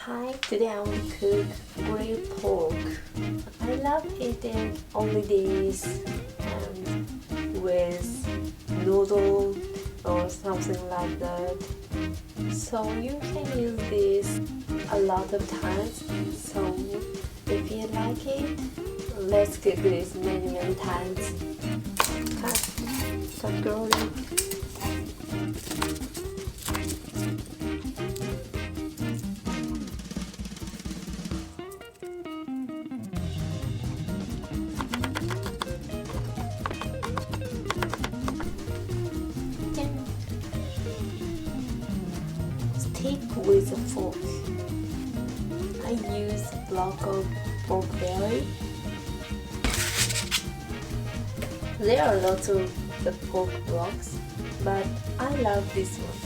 Hi, today I will cook grilled pork. I love eating only this and with noodle or something like that. So you can use this a lot of times. So if you like it, let's cook this many times. Cut garlic. Stick with a fork. I use a block of pork belly. There are lots of the pork blocks, but I love this one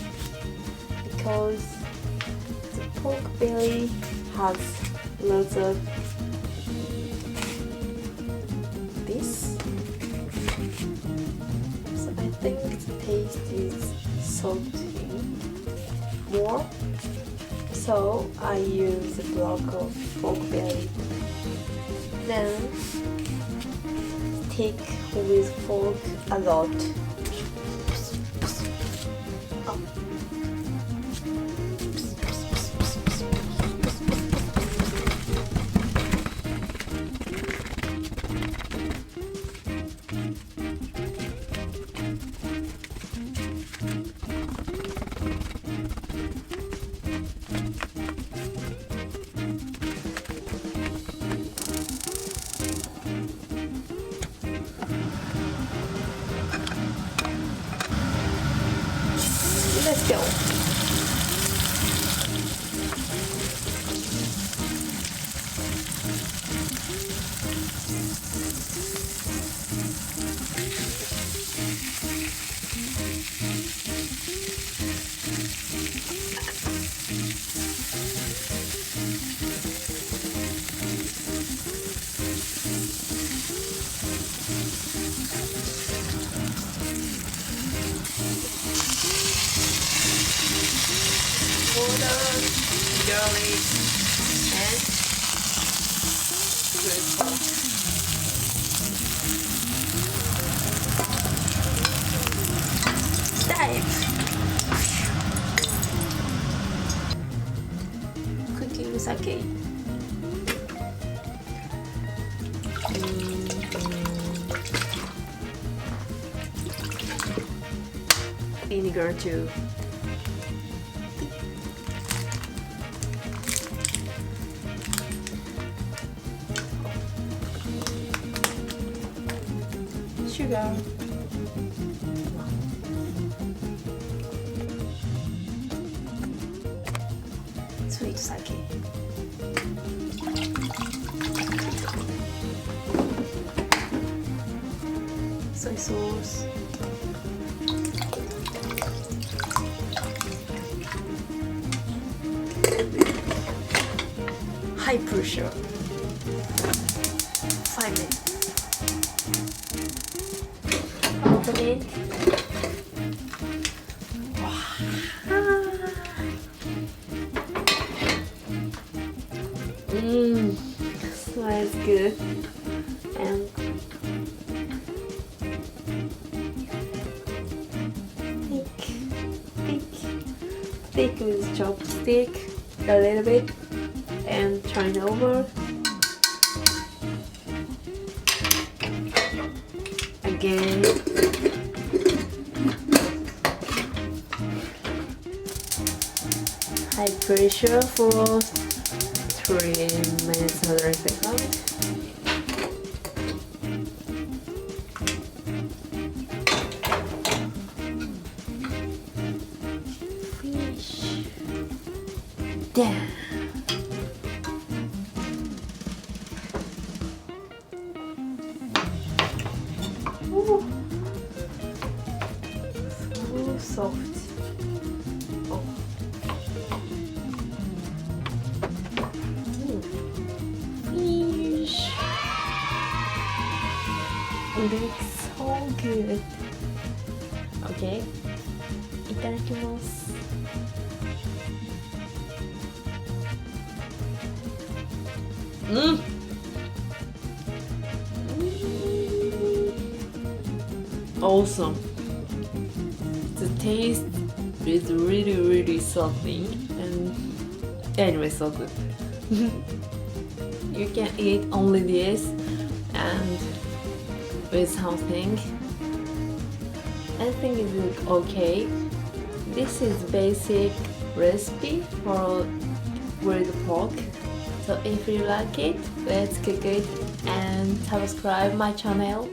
because the pork belly has lots of this. So I think the taste is salty more, so I use a block of pork belly. Then stick with fork a lot. Let's go. Water, garlic, and grilled pork. Dive. Cooking sake. Vinegar too. Sugar. Sweet sake. Soy sauce. High pressure. 5 minutes. Open it. Smells good. And thick with chopstick a little bit and turn over. Again. High pressure for 3 minutes 100 seconds. Fish. Damn. Ooh. So soft. Oh. Fish. Looks so good. Okay. いただきます。Awesome. The taste is really something, and anyway, so good. You can eat only this and with something. I think it is okay. This is basic recipe for grilled pork. So if you like it, let's cook it and subscribe my channel.